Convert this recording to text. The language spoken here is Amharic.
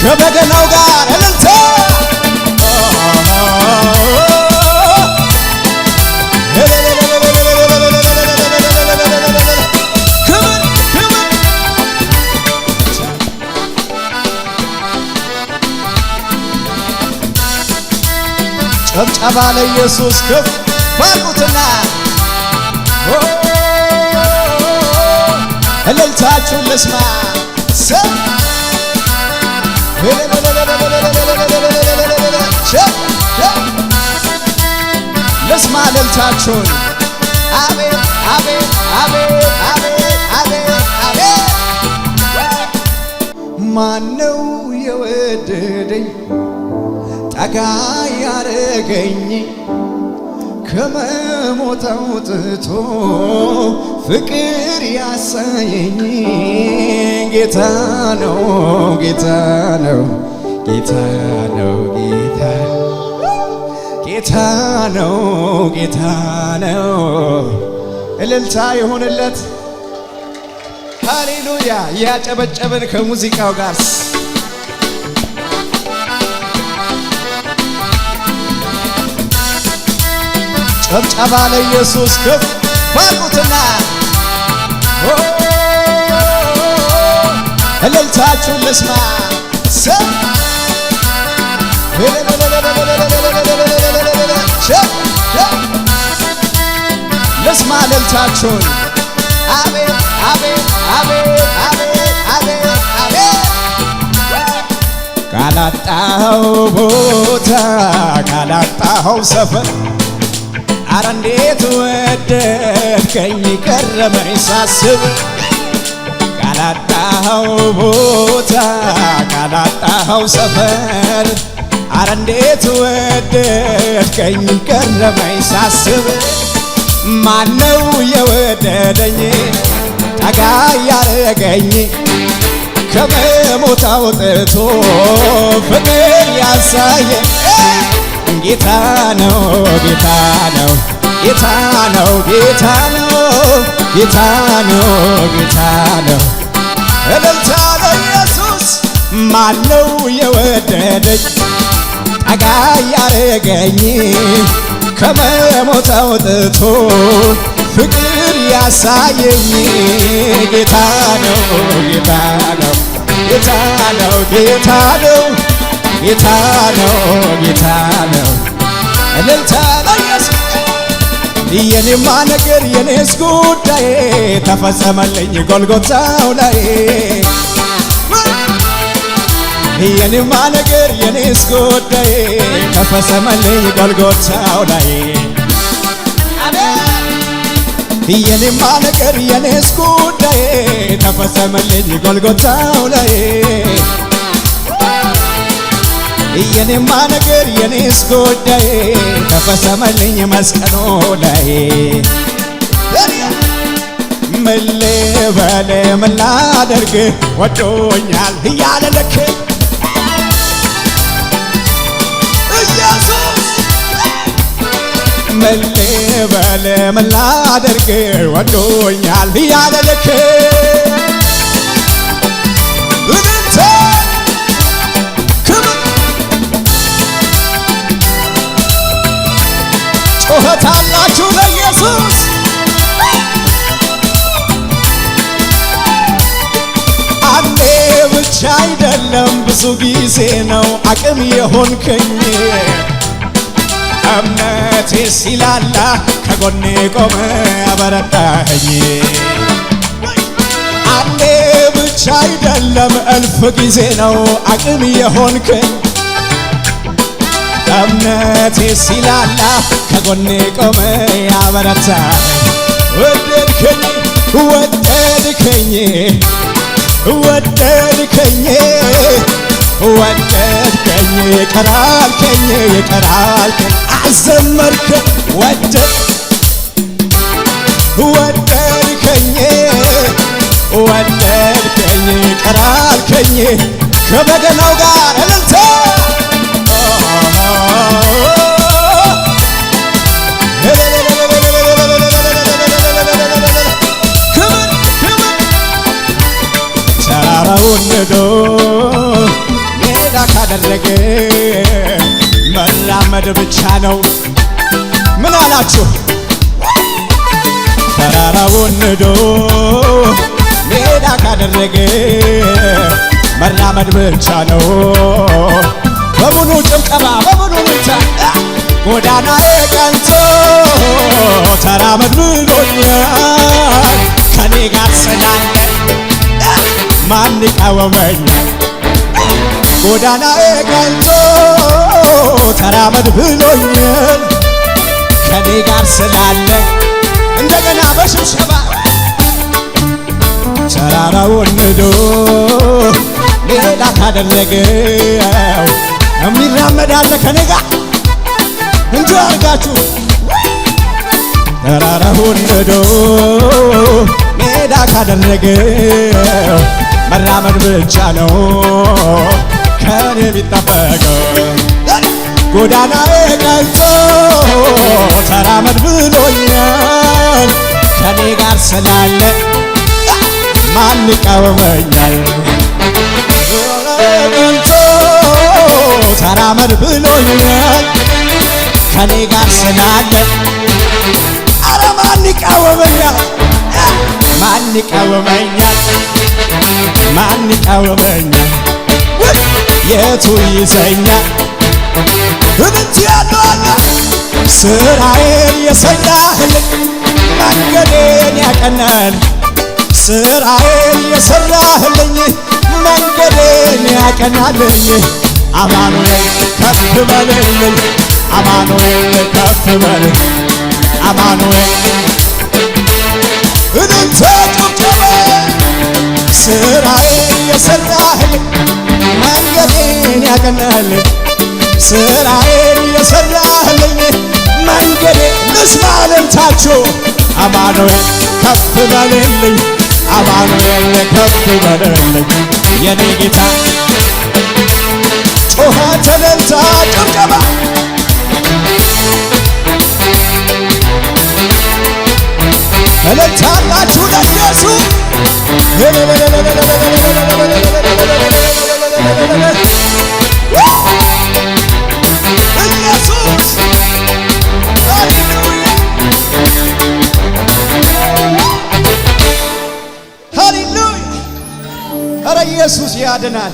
ከበገናው ጋር እልልታ ጨብጨባ ለኢየሱስ ከፍ ባርኩትና እልልታችሁን ልስማ ልስማ እልልታችሁን አቤት አቤት አቤት አቤት አቤት አቤት ማነው የወደደኝ ጠጋ ያረገኝ ከመሞት አውጥቶ ፍቅር ያሳየኝ ጌታ ነው ጌታ ነው ጌታ ነው ጌታ ነው ጌታ ነው። እልልታ ይሁንለት። ሃሌሉያ ያጨበጨብን ከሙዚቃው ጋር ጨብጨባ ለኢየሱስ ከፍ ባርኩትና እልልታችሁን ልስማ ልስማ እልልታችሁን አቤት አቤት አቤት አቤት አቤት አቤት ካላጣኸው ቦታ ካላጣኸው ሰፈር አረ እንዴት ወደድከኝ ገረመኝ ሳስብ ካላጣኸው ቦታ ካላጣኸው ሰፈር አረ እንዴት ወደድከኝ ገረመኝ ሳስብ ማነው የወደደኝ ጠጋ ያረገኝ ከመሞት አውጥቶ ፍቅር ያሳየኝ ጌታ ነው ጌታ ነው ጌታ ነው ጌታ ነው ጌታ ነው ጌታ ነው። እልልታ ለኢየሱስ ማነው የወደደኝ ጠጋ ያረገኝ ከመሞት አውጥቶ ፍቅር ያሳየኝ ጌታ ነው ጌታ ነው ጌታ ነው ጌታ ነው ጌታ ነው ጌታ ነው። እልልታ ለኢየሱስ የኔማ ነገር የኔስ ጉዳይ ተፈጸመልኝ ጎልጎታው ላይ የኔማ ነገር የኔስ ጉዳይ ተፈጸመልኝ ጎልጎታው ላይ የኔማ ነገር የኔስ ጉዳይ ተፈጸመልኝ ጎልጎታው ላይ የኔማ ነገር የኔስ ጉዳይ ተፈጸመልኝ መስቀሉ ላይ ምን ልበል ምን ላደርግ ወዶኛል እያለ ልክ ኢየሱስ ምን ልበል ምን ላደርግ ወዶኛል እያለ ልክ ጩኸታላችሁ ለኢየሱስ አንዴ ብቻ አይደለም ብዙ ጊዜ ነው አቅም የሆንከኝ እምነቴ ሲላላ ከጎኔ ቆመ አበረታኸኝ አንዴ ብቻ አይደለም እልፍ ጊዜ ነው አቅም የሆንከኝ እምነቴ ሲላላ ከጎኔ ቆመ ያበረታኸኝ ወደድከኝ ወደድከኝ ወደድከኝ ወደድከኝ ይቅር አልከኝ ይቅር አልከኝ አዘመርከኝ ወደድከኝ ወደድከኝ ይቅር አልከኝ ከበገናው ጋር እልልታ ተራራውን ንዶ ካደረገ መራመድ ብቻ ነው። ምን አላችሁ? ተራራውን ንዶ ሜዳ ካደረገ መራመድ ብቻ ነው። በሙሉ ጭብጨባ በሙሉ ብቻ ጎዳናዬ ቀንቶ ተራመድ ብሎኛል። ከኔ ጋር ስላለ ማን ይቃወመኛል? ጎዳናዬ ቀንቶ ተራመድ ብሎኛል። ከኔ ጋር ስላለ እንደገና በሽብሸባ ተራራውን ንዶ ሜዳ ካደረገው የሚራመድ አለ ከኔ ጋር እንጂ አርጋችሁ ተራራውን ንዶ ሜዳ ካደረገው መራመድ ብቻ ነው ከኔ የሚጠበቀው። ጎዳናዬ ቀንቶ ተራመድ ብሎኛል። ከኔ ጋር ስላለ ማን ይቃወመኛል? ቀንቶ ተራመድ ብሎኛል። ከኔ ጋር ስላለ አረ ማን ይቃወመኛል? ማን ይቃወመኛል? ማን ይቃወመኛል? የቱ ይዘኛል? እብት ያለዋለ ስራዬን የሰራህልኝ መንገዴን ያቀናል። ስራዬን የሰራህልኝ መንገዴን ያቀናልኝ። አማኑኤል ከፍ በልልኝ፣ አማኑኤል ከፍ በልልኝ፣ አማኑኤል እልልታ ጭብጨባ። ስራዬን የሰራህልኝ መንገዴን ያቀናልኝ። ስራዬን የሰራህልኝ መንገዴ ልስማ እልልታችሁ። አማኑኤል ከፍ በልልኝ፣ አማኑኤል ከፍ በልልኝ የኔ ጌታ። ጩኸት እልልታ ጭብጨባ። እልልታ አላችሁ ለኢየሱስ። ኢየሱስ ሃሌሉያ! ኧረ ኢየሱስ ያድናል።